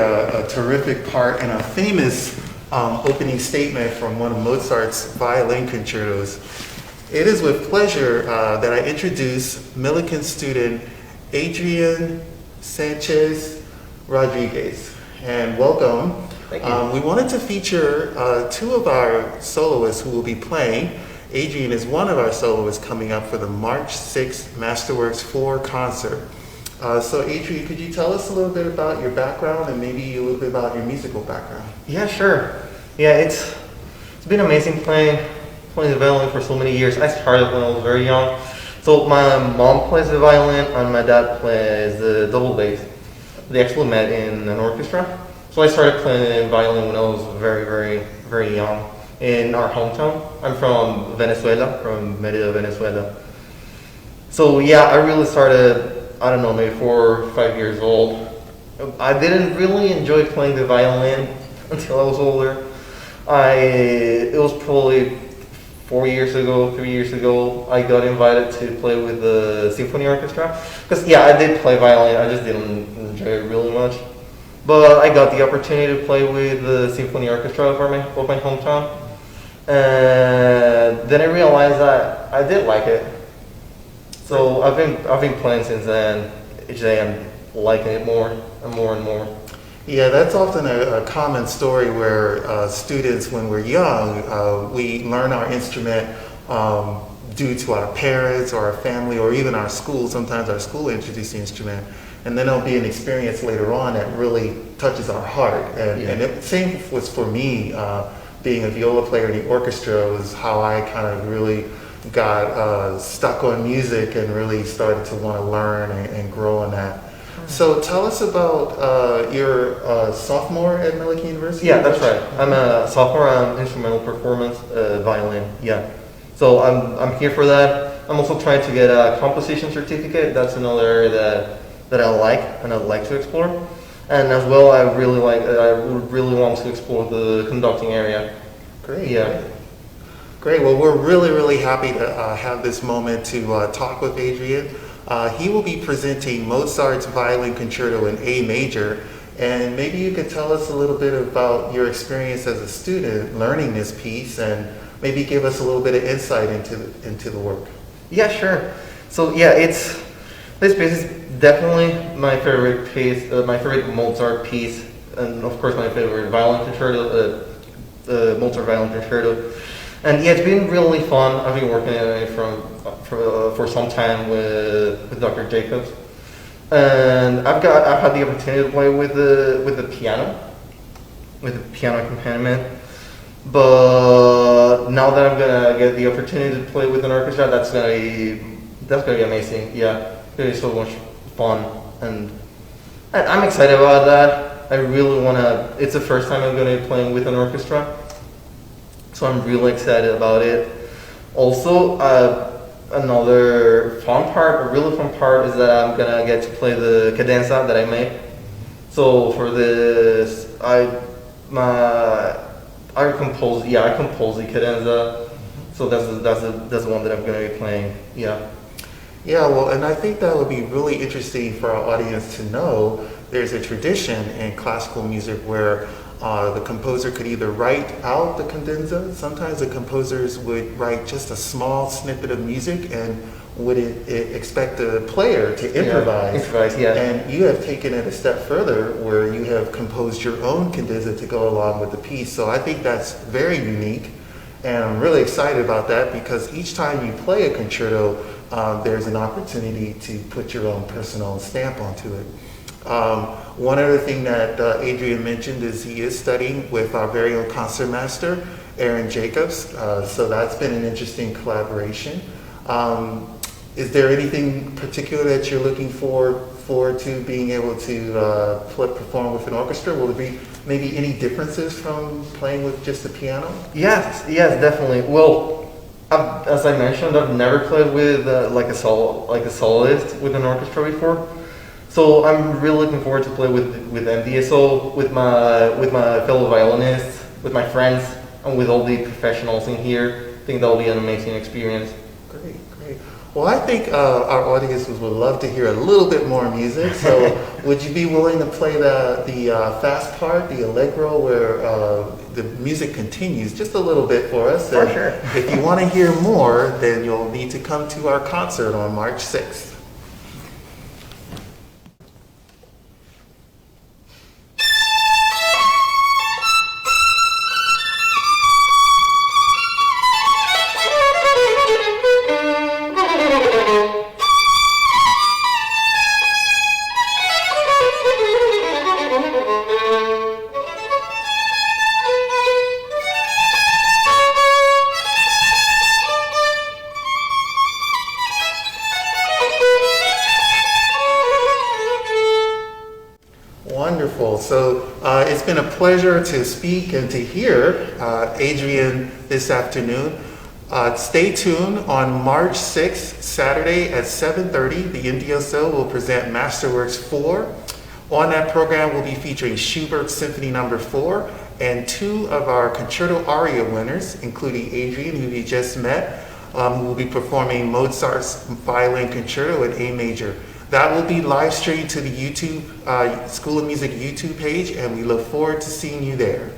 a terrific part and a famous opening statement from one of Mozart's violin concertos. It is with pleasure that I introduce Millikin student Adrián Sánchez Rodríguez. And welcome. Thank you. We wanted to feature two of our soloists who will be playing. Adrián is one of our soloists coming up for the March 6th Masterworks 4 concert. So Adrián, could you tell us a little bit about your background and maybe a little bit about your musical background? Yeah, sure. Yeah, it's been amazing playing the violin for so many years. I started when I was very young. So my mom plays the violin and my dad plays the double bass. They actually met in an orchestra. So I started playing violin when I was very, very, very young in our hometown. I'm from Venezuela, from Mérida, Venezuela. So yeah, I really started, I don't know, maybe 4 or 5 years old. I didn't really enjoy playing the violin until I was older. It was probably 3 years ago, I got invited to play with the Symphony Orchestra. Because yeah, I did play violin, I just didn't enjoy it really much. But I got the opportunity to play with the Symphony Orchestra of my hometown. And then I realized that I did like it. So I've been playing since then. Each day I'm liking it more and more and more. Yeah, that's often a common story where students, when we're young, we learn our instrument due to our parents or our family or even our school. Sometimes our school introduces the instrument. And then there'll be an experience later on that really touches our heart. And the same was for me, being a viola player in the orchestra was how I kind of really got stuck on music and really started to want to learn and grow in that. So tell us about your sophomore at Millikin University. Yeah, that's right. I'm a sophomore on instrumental performance violin. Yeah. So I'm here for that. I'm also trying to get a composition certificate. That's another area that I like and I'd like to explore. And as well, I would really want to explore the conducting area. Great. Yeah. Great. Well, we're really, really happy to have this moment to talk with Adrián. He will be presenting Mozart's Violin Concerto in A major, and maybe you could tell us a little bit about your experience as a student learning this piece, and maybe give us a little bit of insight into the work. Yeah, sure. So yeah, this piece is definitely my favorite piece, my favorite Mozart piece, and of course my favorite violin concerto, Mozart Violin Concerto. And yeah, it's been really fun. I've been working on it for some time with Dr. Jacobs, and I've had the opportunity to play with the piano accompaniment. But now that I'm gonna get the opportunity to play with an orchestra, that's gonna be amazing. Yeah, it's gonna be so much fun, and I'm excited about that. I really wanna. It's the first time I'm gonna be playing with an orchestra. So I'm really excited about it. Also, another a really fun part is that I'm gonna get to play the cadenza that I make. So for this, I compose the cadenza. So that's the one that I'm gonna be playing. Yeah. Yeah, well, and I think that would be really interesting for our audience to know. There's a tradition in classical music where the composer could either write out the cadenza. Sometimes the composers would write just a small snippet of music and would expect the player to improvise. Yeah. And you have taken it a step further where you have composed your own cadenza to go along with the piece. So I think that's very unique. And I'm really excited about that because each time you play a concerto, there's an opportunity to put your own personal stamp onto it. One other thing that Adrián mentioned is he is studying with our very own concertmaster, Adrián Jacobs. So that's been an interesting collaboration. Is there anything particular that you're looking forward to being able to perform with an orchestra? Will there be maybe any differences from playing with just the piano? Yes, definitely. Well, as I mentioned, I've never played with like a soloist with an orchestra before. So I'm really looking forward to play with MDSO, with my fellow violinists, with my friends, and with all the professionals in here. I think that'll be an amazing experience. Great. Well, I think our audiences would love to hear a little bit more music. So, would you be willing to play the fast part, the allegro, where the music continues, just a little bit for us? For And sure. If you want to hear more, then you'll need to come to our concert on March 6th. Wonderful. So it's been a pleasure to speak and to hear Adrian this afternoon. Stay tuned on March 6th, Saturday at 7:30. The MDSO will present Masterworks 4. On that program, we'll be featuring Schubert Symphony No. 4 and 2 of our concerto aria winners, including Adrian, who you just met, who will be performing Mozart's Violin Concerto in A major. That will be live streamed to the YouTube School of Music YouTube page, and we look forward to seeing you there.